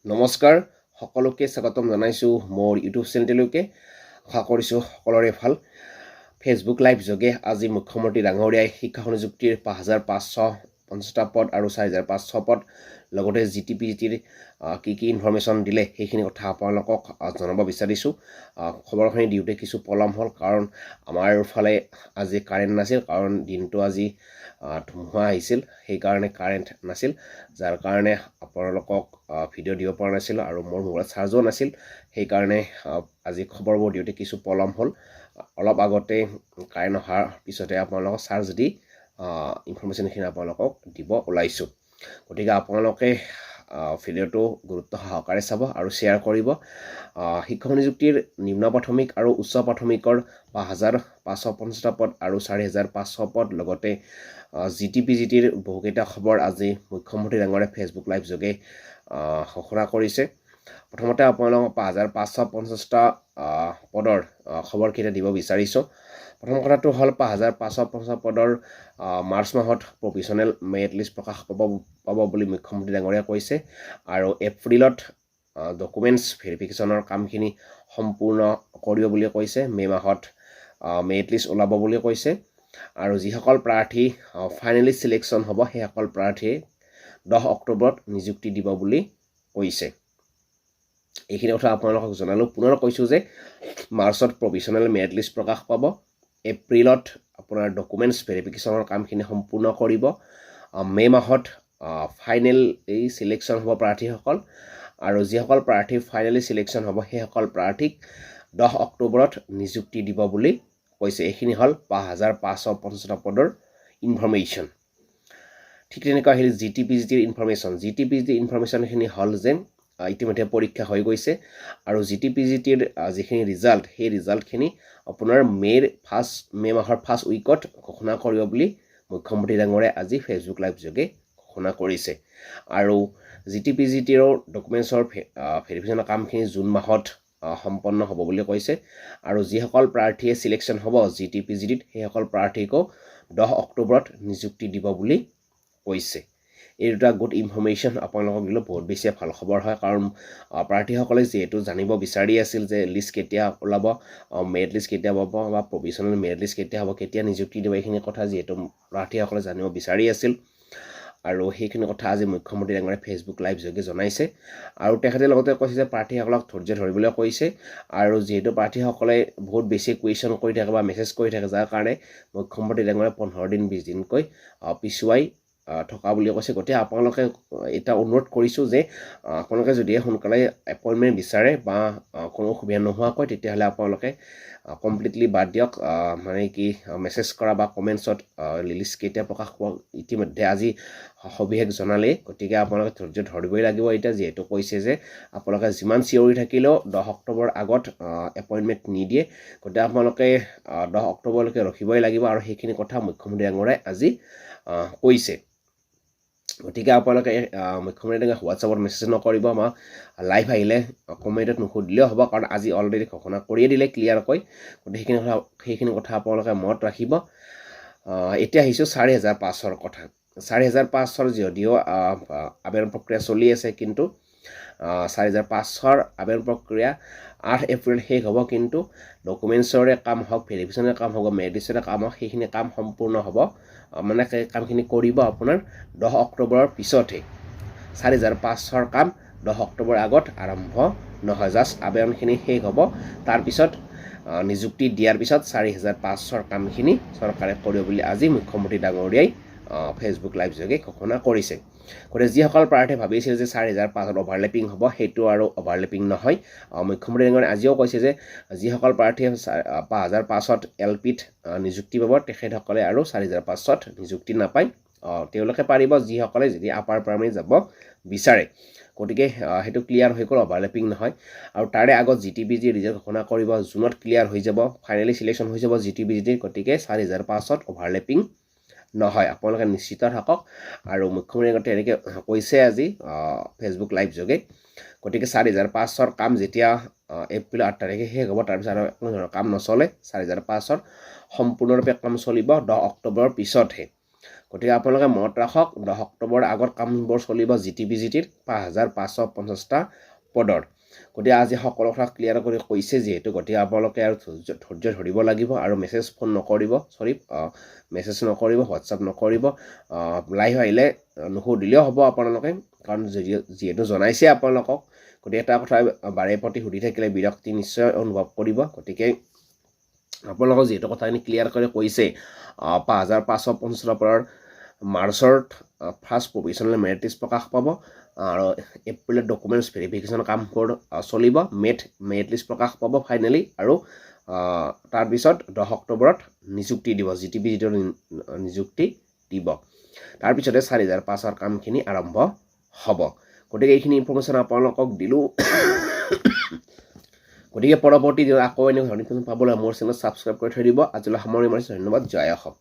নমস্কাৰ সকলোকে স্বাগতম জনাইছো মোৰ ইউটিউব চেনেললৈকে আশা কৰিছো সকলোৰে ভাল ফেচবুক লাইভ যোগে আজি মুখ্যমন্ত্ৰী ডাঙৰীয়াই শিক্ষা নিযুক্তিৰ ৫৫৫০টা পদ আৰু ৪৫০০ পদ লগতে জিটিপিজিটিৰ কি ইনফৰমেশ্যন দিলে সেইখিনি কথা আপোনালোকক জনাব বিচাৰিছো খবৰখিনি দিওঁতে কিছু পলম হ'ল কাৰণ আমাৰ ফালে আজি কাৰেণ্ট নাছিল কাৰণ দিনটো আজি ধুমুহা আহিছিল সেইকাৰণে কাৰেণ্ট নাছিল যাৰ কাৰণে আপোনালোকক ভিডিঅ' দিব পৰা নাছিল আৰু মোৰ মোবাইলত চাৰ্জো নাছিল সেইকাৰণে আজি খবৰবোৰ দিওঁতে কিছু পলম হ'ল অলপ আগতে কাৰেণ্ট অহাৰ পিছতে আপোনালোকক চাৰ্জ দি ইনফৰমেশ্যনখিনি আপোনালোকক দিব ওলাইছোঁ গতিকে আপোনালোকে ভিডিঅ'টো গুৰুত্ব সহকাৰে চাব আৰু শ্বেয়াৰ কৰিব শিক্ষক নিযুক্তিৰ নিম্ন প্ৰাথমিক আৰু উচ্চ প্ৰাথমিকৰ ৫৫৫০টা পদ আৰু ৪৫০০ পদ লগতে জিটিপিজিটিৰ বহুকেইটা খবৰ আজি মুখ্যমন্ত্ৰী ডাঙৰীয়াই ফেচবুক লাইভ যোগে ঘোষণা কৰিছে প্ৰথমতে আপোনালোকক ৫৫৫০টা পদৰ খবৰকেইটা দিব বিচাৰিছোঁ প্ৰথম কথাটো হ'ল ৫৫৫০ পদৰ মাৰ্চ মাহত প্ৰভিজনেল মেৰিট লিষ্ট প্ৰকাশ পাব বুলি মুখ্যমন্ত্ৰী ডাঙৰীয়াই কৈছে আৰু এপ্ৰিলত ডকুমেণ্টছ ভেৰিফিকেশ্যনৰ কামখিনি সম্পূৰ্ণ কৰিব বুলি কৈছে মে' মাহত মেৰিট লিষ্ট ওলাব বুলি কৈছে আৰু যিসকল প্ৰাৰ্থী ফাইনেলি চিলেকশ্যন হ'ব সেইসকল প্ৰাৰ্থীয়ে 10 অক্টোবৰত নিযুক্তি দিব বুলি কৈছে এইখিনি কথা আপোনালোকক জনালোঁ পুনৰ কৈছোঁ যে মাৰ্চত প্ৰভিজনেল মেৰিট লিষ্ট প্ৰকাশ পাব এপ্ৰিলত আপোনাৰ ডকুমেণ্টছ ভেৰিফিকেশ্যনৰ কামখিনি সম্পূৰ্ণ কৰিব মে' মাহত ফাইনেল চিলেকশ্যন হ'ব প্ৰাৰ্থীসকল আৰু যিসকল প্ৰাৰ্থী ফাইনেলি চিলেকশ্যন হ'ব সেইসকল প্ৰাৰ্থীক 10 অক্টোবৰত নিযুক্তি দিব বুলি কৈছে এইখিনি হ'ল ৫৫৫০টা পদৰ ইনফৰমেশ্যন ঠিক তেনেকৈ আহিল জিটিপিজিটিৰ ইনফৰমেশ্যনখিনি হ'ল যে ইতিমধ্যে পৰীক্ষা হৈ গৈছে আৰু জিটিপিজিটিৰ যিখিনি ৰিজাল্ট সেই ৰিজাল্টখিনি আপোনাৰ মে' মাহৰ ফাৰ্ষ্ট উইকত ঘোষণা কৰিব বুলি মুখ্যমন্ত্ৰী ডাঙৰীয়াই আজি ফেচবুক লাইভ যোগে ঘোষণা কৰিছে আৰু জিটিপিজিটিৰো ডকুমেণ্টছৰ ভেৰিফিকেশ্যনৰ কামখিনি জুন মাহত সম্পন্ন হ'ব বুলি কৈছে আৰু যিসকল প্ৰাৰ্থীয়ে চিলেকশ্যন হ'ব জিটিপিজিটিত সেইসকল প্ৰাৰ্থীকো 10 অক্টোবৰত নিযুক্তি দিব বুলি কৈছে এই দুটা গুড ইনফৰমেশ্যন আপোনালোকক দিলে বহুত বেছি ভাল খবৰ হয় কাৰণ প্ৰাৰ্থীসকলে যিহেতু জানিব বিচাৰি আছিল যে লিষ্ট কেতিয়া ওলাব মেৰিট লিষ্ট কেতিয়া পাব বা প্ৰভিজনেল মেৰিট লিষ্ট কেতিয়া হ'ব কেতিয়া নিযুক্তি দিব এইখিনি কথা যিহেতু প্ৰাৰ্থীসকলে জানিব বিচাৰি আছিল আৰু সেইখিনি কথা আজি মুখ্যমন্ত্ৰী ডাঙৰীয়াই ফেচবুক লাইভ যোগে জনাইছে আৰু তেখেতে লগতে কৈছে যে প্ৰাৰ্থীসকলক ধৈৰ্য ধৰিবলৈ কৈছে আৰু যিহেতু প্ৰাৰ্থীসকলে বহুত বেছি কুৱেশ্যন কৰি থাকে বা মেছেজ কৰি থাকে যাৰ কাৰণে মুখ্যমন্ত্ৰী ডাঙৰীয়াই 15 দিন 20 দিনকৈ পিছুৱাই থকা বুলি কৈছে গতিকে আপোনালোকে এটা অনুৰোধ কৰিছোঁ যে আপোনালোকে যদি সোনকালে এপইণ্টমেণ্ট বিচাৰে বা কোনো অসুবিধা নোহোৱাকৈ তেতিয়াহ'লে আপোনালোকে কমপ্লিটলি বাদ দিয়ক মানে কি মেছেজ কৰা বা কমেণ্টছত লিষ্ট কেতিয়া প্ৰকাশ পোৱা ইতিমধ্যে আজি সবিশেষ জনালে গতিকে আপোনালোকে ধৈৰ্য ধৰিবই লাগিব এতিয়া যিহেতু কৈছে যে আপোনালোকে যিমান চিঞৰি থাকিলেও 10 অক্টোবৰ আগত এপইণ্টমেণ্ট নিদিয়ে গতিকে আপোনালোকে 10 অক্টোবৰলৈকে ৰখিবই লাগিব আৰু সেইখিনি কথা মুখ্যমন্ত্ৰী ডাঙৰীয়াই আজি কৈছে গতিকে আপোনালোকে মুখ্যমন্ত্ৰী ডাঙৰীয়াই হোৱাটছআপত মেছেজ নকৰিব বা লাইভ আহিলে কমেণ্টত নুসুধিলেও হ'ব কাৰণ আজি অলৰেডি ঘোষণা কৰিয়ে দিলে ক্লিয়াৰকৈ গতিকে সেইখিনি কথা আপোনালোকে মনত ৰাখিব এতিয়া আহিছোঁ ৪৫০০ৰ কথা ৪৫০০ৰ যদিও আবেদন প্ৰক্ৰিয়া চলি আছে কিন্তু ৪৫০০ৰ আবেদন প্ৰক্ৰিয়া ৮ এপ্ৰিল শেষ হ'ব কিন্তু ডকুমেণ্টছৰে কাম হওক ভেৰিফিকেশ্যনৰ কাম হওক মেৰিট লিষ্টৰে কাম হওক সেইখিনি কাম সম্পূৰ্ণ হ'ব মানে কামখিনি কৰিব আপোনাৰ 10 অক্টোবৰৰ পিছতহে ৪৫০০ৰ কাম 10 অক্টোবৰ আগত আৰম্ভ নহয় জাষ্ট আবেদনখিনি শেষ হ'ব তাৰপিছত নিযুক্তি দিয়াৰ পিছত ৪৫০০ৰ কামখিনি চৰকাৰে কৰিব বুলি আজি মুখ্যমন্ত্ৰী ডাঙৰীয়াই ফেচবুক লাইভ যোগে ঘোষণা কৰিছে গতিকে যিসকল প্ৰাৰ্থীয়ে ভাবিছিল যে ৪৫০০ত অভাৰলেপিং হ'ব সেইটো আৰু অভাৰলেপিং নহয় মুখ্যমন্ত্ৰী ডাঙৰীয়াই আজিও কৈছে যে যিসকল প্ৰাৰ্থীয়ে ৫৫০০ত LPত নিযুক্তি পাব তেখেতসকলে আৰু ৪৫০০ত নিযুক্তি নাপায় তেওঁলোকে পাৰিব যিসকলে যদি আপাৰ প্ৰাইমেৰী যাব বিচাৰে গতিকে সেইটো ক্লিয়াৰ হৈ গ'ল অভাৰলেপিং নহয় আৰু তাৰে আগত জিটিপিজি ৰিজাল্ট ঘোষণা কৰিব জুনত ক্লিয়াৰ হৈ যাব ফাইনেলি চিলেকশ্যন হৈ যাব জিটিপিজিৰ গতিকে ৪৫০০ত অভাৰলেপিং নহয় আপোনালোকে নিশ্চিত থাকক আৰু মুখ্যমন্ত্ৰীয়ে এনেকৈ কৈছে আজি ফেচবুক লাইভ যোগে গতিকে ৪৫০০ৰ কাম যেতিয়া এপ্ৰিল ৮ তাৰিখে শেষ হ'ব তাৰপিছত আৰু কোনো ধৰণৰ কাম নচলে ৪৫০০ৰ সম্পূৰ্ণৰূপে কাম চলিব 10 অক্টোবৰৰ পিছতহে গতিকে আপোনালোকে মনত ৰাখক 10 অক্টোবৰৰ আগত কামবোৰ চলিব GTPGTৰ 5550টা পদৰ। গতিকে আজি সকলো কথা ক্লিয়াৰ কৰি কৈছে যিহেতু গতিকে আপোনালোকে আৰু ধৈৰ্য ধৰিব লাগিব আৰু মেছেজ ফোন নকৰিব মেছেজ নকৰিব হোৱাটছআপ নকৰিব লাইভ আহিলে নুসুধিলেও হ'ব আপোনালোকে কাৰণ যিহেতু জনাইছে আপোনালোকক গতিকে এটা কথা বাৰে প্ৰতি সুধি থাকিলে বিৰক্তি নিশ্চয় অনুভৱ কৰিব গতিকে আপোনালোকক যিহেতু কথাখিনি ক্লিয়াৰ কৰি কৈছে 5550 পদৰ মাৰ্চৰ ফাৰ্ষ্ট প্ৰভিজনেল মেৰিট লিষ্ট প্ৰকাশ পাব আৰু এপ্ৰিলত ডকুমেণ্টছ ভেৰিফিকেশ্যন কামবোৰ চলিব মেৰিট লিষ্ট প্ৰকাশ পাব ফাইনেলি আৰু তাৰপিছত 10 অক্টোবৰত নিযুক্তি দিব GTPGTৰ নিযুক্তি দিব তাৰপিছতে 4005ৰ কামখিনি আৰম্ভ হ'ব গতিকে এইখিনি ইনফৰমেশ্যন আপোনালোকক দিলোঁ গতিকে পৰৱৰ্তী দিনত আকৌ এনেকুৱা ধৰণৰ পাবলৈ মোৰ চেনেল ছাবস্ক্ৰাইব কৰি থৈ দিব আজিলৈ সামৰণি মাৰিছোঁ ধন্যবাদ জয় অসম